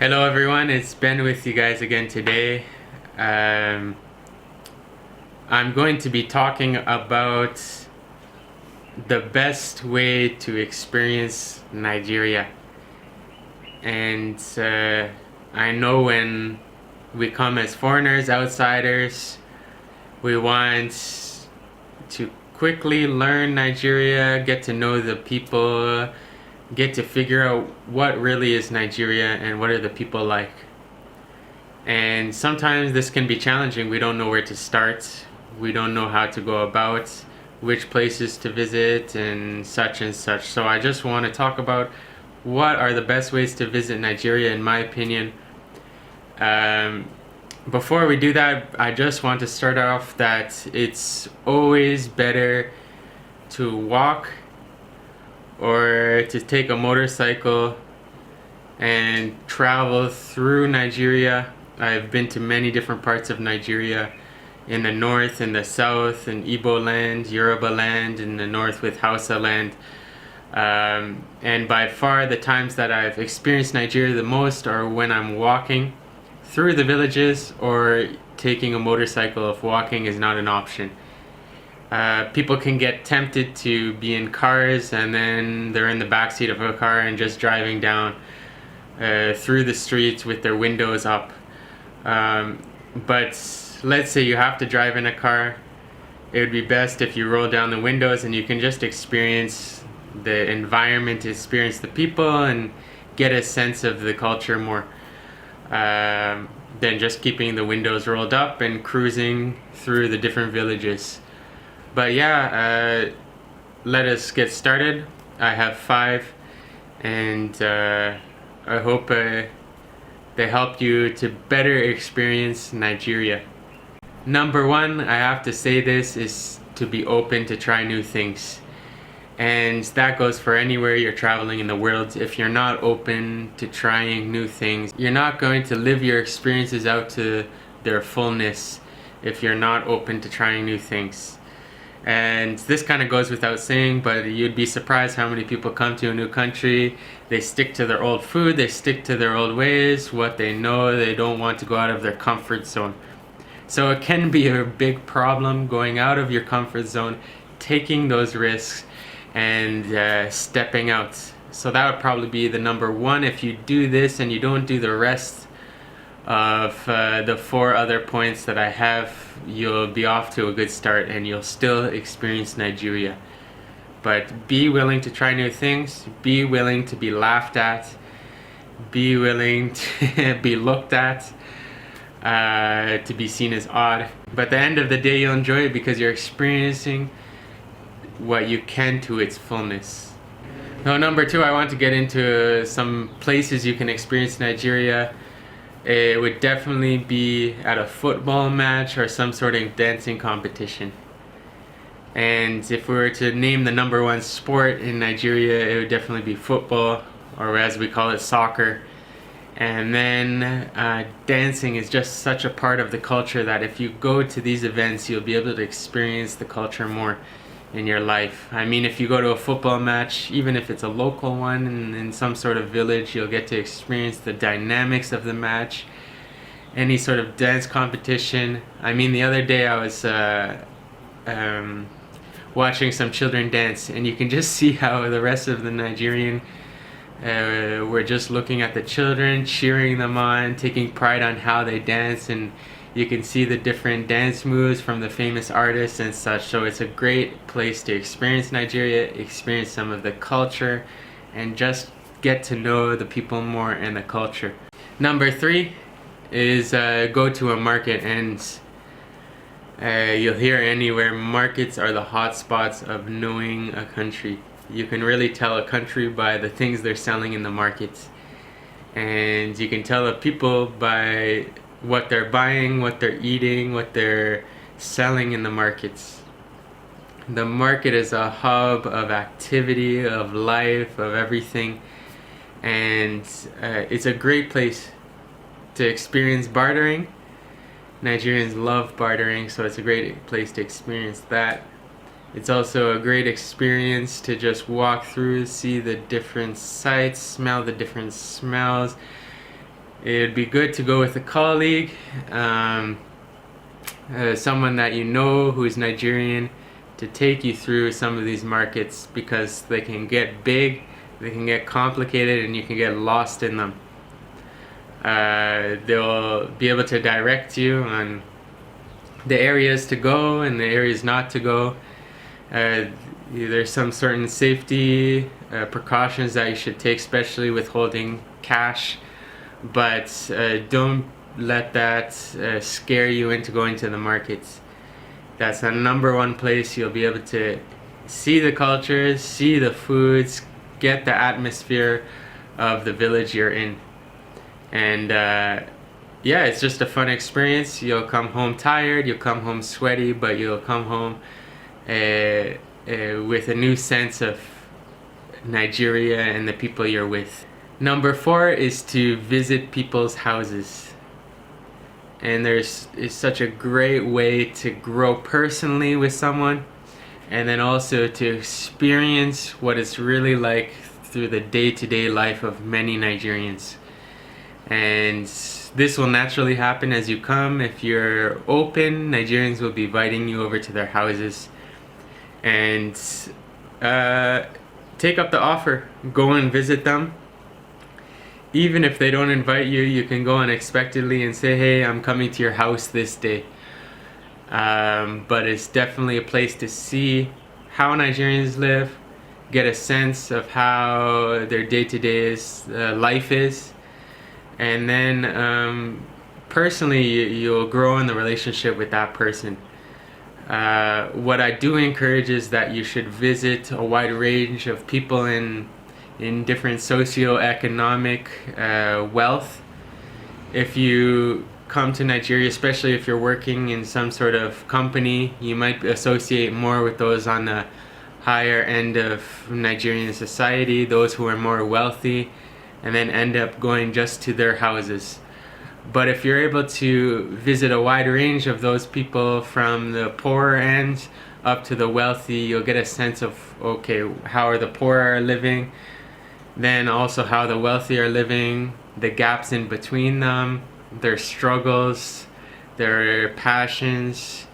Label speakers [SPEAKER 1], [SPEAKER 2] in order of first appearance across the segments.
[SPEAKER 1] Hello everyone, it's Ben with you guys again today. Um, I'm going to be talking about the best way to experience Nigeria. And I know when we come as foreigners, outsiders, we want to quickly learn Nigeria, get to know the people, get to figure out what really is Nigeria and what are the people like. And sometimes this can be challenging. We don't know where to start. We don't know how to go about, which places to visit, and such and such. So I just want to talk about what are the best ways to visit Nigeria, in my opinion. Before we do that, I just want to start off that it's always better to walk or to take a motorcycle and travel through Nigeria. I've been to many different parts of Nigeria, in the north, in the south, in Igbo land, Yoruba land, in the north with Hausa land. And by far the times that I've experienced Nigeria the most are when I'm walking through the villages or taking a motorcycle if walking is not an option. People can get tempted to be in cars and then they're in the backseat of a car and just driving down through the streets with their windows up. But let's say you have to drive in a car, it would be best if you roll down the windows and you can just experience the environment, experience the people, and get a sense of the culture more than just keeping the windows rolled up and cruising through the different villages. But yeah, let us get started. I have 5, and I hope they help you to better experience Nigeria. Number 1, I have to say this, is to be open to try new things. And that goes for anywhere you're traveling in the world. If you're not open to trying new things, you're not going to live your experiences out to their fullness if you're not open to trying new things. And this kind of goes without saying, but you'd be surprised how many people come to a new country, they stick to their old food, they stick to their old ways, what they know, they don't want to go out of their comfort zone. So it can be a big problem going out of your comfort zone, taking those risks, and stepping out. So that would probably be the number 1. If you do this and you don't do the rest of the 4 other points that I have, you'll be off to a good start and you'll still experience Nigeria. But be willing to try new things, be willing to be laughed at, be willing to be looked at, to be seen as odd. But at the end of the day, you'll enjoy it because you're experiencing what you can to its fullness. Now, number 2, I want to get into some places you can experience Nigeria. It would definitely be at a football match or some sort of dancing competition. And if we were to name the number 1 sport in Nigeria, it would definitely be football, or as we call it, soccer. And then dancing is just such a part of the culture that if you go to these events, you'll be able to experience the culture more in your life. I mean, if you go to a football match, even if it's a local one in some sort of village, you'll get to experience the dynamics of the match. Any sort of dance competition. I mean, the other day I was watching some children dance, and you can just see how the rest of the Nigerian were just looking at the children, cheering them on, taking pride on how they dance, and you can see the different dance moves from the famous artists and such. So it's a great place to experience Nigeria, experience some of the culture, and just get to know the people more and the culture. Number 3 is go to a market, and you'll hear anywhere, markets are the hot spots of knowing a country. You can really tell a country by the things they're selling in the markets. And you can tell the people by what they're buying, what they're eating, what they're selling in the markets. The market is a hub of activity, of life, of everything. And it's a great place to experience bartering. Nigerians love bartering, so it's a great place to experience that. It's also a great experience to just walk through, see the different sights, smell the different smells. It'd be good to go with a colleague, someone that you know who's Nigerian, to take you through some of these markets, because they can get big, they can get complicated, and you can get lost in them. They'll be able to direct you on the areas to go and the areas not to go. There's some certain safety precautions that you should take, especially with holding cash, but don't let that scare you into going to the markets. That's the number one place you'll be able to see the cultures, see the foods, get the atmosphere of the village you're in. And yeah, it's just a fun experience. You'll come home tired, you'll come home sweaty, but you'll come home with a new sense of Nigeria and the people you're with. Number 4 is to visit people's houses. And it's such a great way to grow personally with someone, and then also to experience what it's really like through the day-to-day life of many Nigerians. And this will naturally happen as you come. If you're open, Nigerians will be inviting you over to their houses. And take up the offer. Go and visit them. Even if they don't invite you, you can go unexpectedly and say, hey, I'm coming to your house this day. But it's definitely a place to see how Nigerians live, get a sense of how their day-to-day life is. And then personally, you'll grow in the relationship with that person. What I do encourage is that you should visit a wide range of people in different socio-economic wealth. If you come to Nigeria, especially if you're working in some sort of company, you might associate more with those on the higher end of Nigerian society, those who are more wealthy, and then end up going just to their houses. But if you're able to visit a wide range of those people, from the poorer end up to the wealthy, you'll get a sense of, okay, how are the poor living, then also how the wealthy are living, the gaps in between them, their struggles, their passions,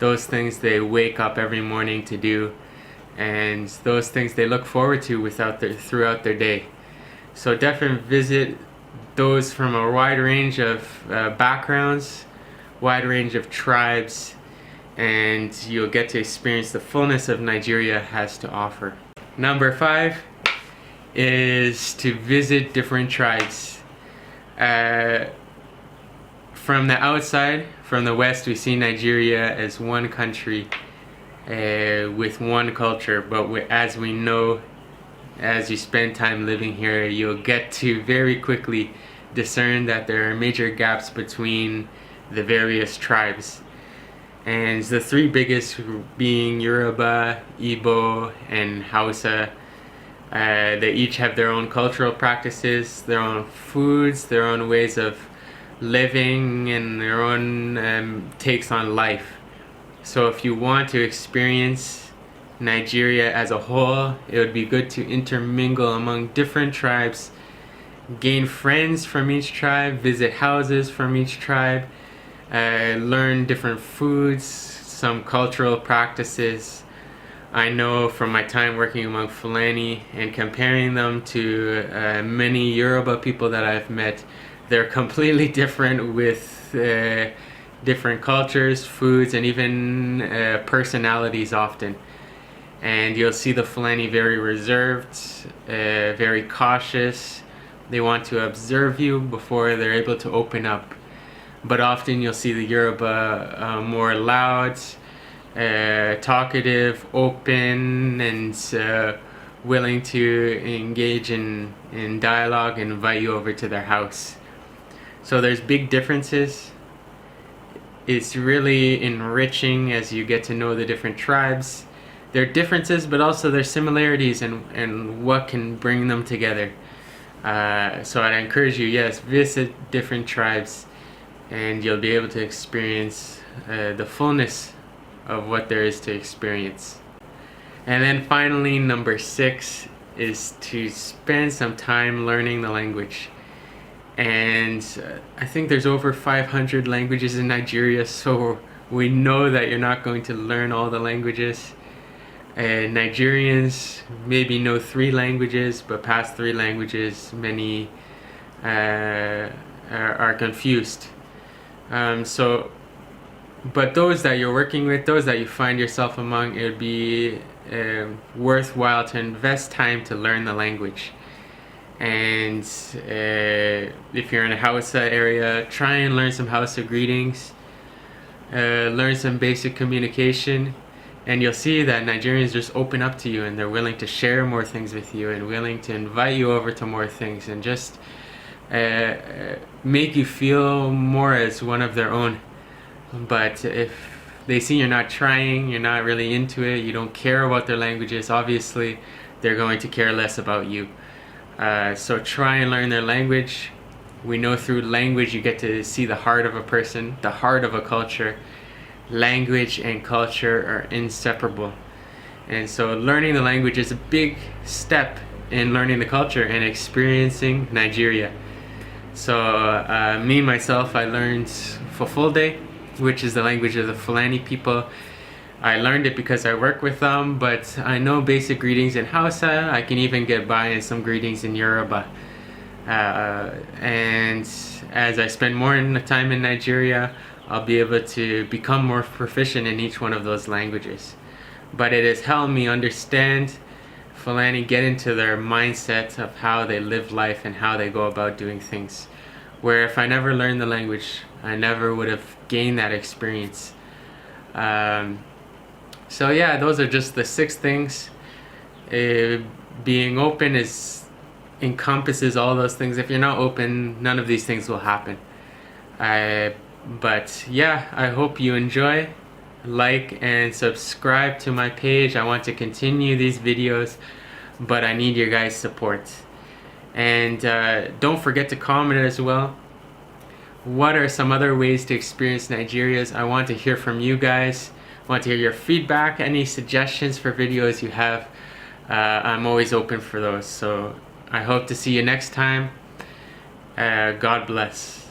[SPEAKER 1] those things they wake up every morning to do, and those things they look forward to throughout their day. So definitely visit those from a wide range of backgrounds, wide range of tribes, and you'll get to experience the fullness of Nigeria has to offer. Number 5 is to visit different tribes. From the outside, from the West, we see Nigeria as one country with one culture, but as we know, as you spend time living here, you'll get to very quickly discern that there are major gaps between the various tribes. And the 3 biggest being Yoruba, Igbo, and Hausa. They each have their own cultural practices, their own foods, their own ways of living, and their own takes on life. So if you want to experience Nigeria as a whole, it would be good to intermingle among different tribes, gain friends from each tribe, visit houses from each tribe, learn different foods, some cultural practices. I know from my time working among Fulani and comparing them to many Yoruba people that I've met, they're completely different with different cultures, foods, and even personalities often. And you'll see the Fulani very reserved, very cautious. They want to observe you before they're able to open up. But often you'll see the Yoruba more loud, talkative, open, and willing to engage in dialogue and invite you over to their house. So there's big differences. It's really enriching as you get to know the different tribes. There are differences, but also there's similarities and what can bring them together. So I'd encourage you, yes, visit different tribes, and you'll be able to experience the fullness of what there is to experience. And then finally, number 6 is to spend some time learning the language. And I think there's over 500 languages in Nigeria, so we know that you're not going to learn all the languages. Nigerians maybe know 3 languages, but past 3 languages, many are confused. But those that you're working with, those that you find yourself among, it would be worthwhile to invest time to learn the language. And if you're in a Hausa area, try and learn some Hausa greetings, learn some basic communication, and you'll see that Nigerians just open up to you and they're willing to share more things with you and willing to invite you over to more things and just make you feel more as one of their own. But if they see you're not trying, you're not really into it, you don't care about their languages, obviously they're going to care less about you. So try and learn their language. We know through language you get to see the heart of a person, the heart of a culture. Language and culture are inseparable. And so learning the language is a big step in learning the culture and experiencing Nigeria. So me myself, I learned Fulfulde, which is the language of the Fulani people. I learned it because I work with them, but I know basic greetings in Hausa. I can even get by in some greetings in Yoruba. And as I spend more time in Nigeria, I'll be able to become more proficient in each one of those languages. But it has helped me understand Fulani, get into their mindset of how they live life and how they go about doing things. Where if I never learned the language, I never would have gained that experience. So yeah, those are just the 6 things. Being open encompasses all those things. If you're not open, none of these things will happen. But yeah, I hope you enjoy. Like and subscribe to my page. I want to continue these videos, but I need your guys' support. And don't forget to comment as well. What are some other ways to experience Nigeria's? I want to hear from you guys. I want to hear your feedback, any suggestions for videos you have. I'm always open for those. So I hope to see you next time. God bless.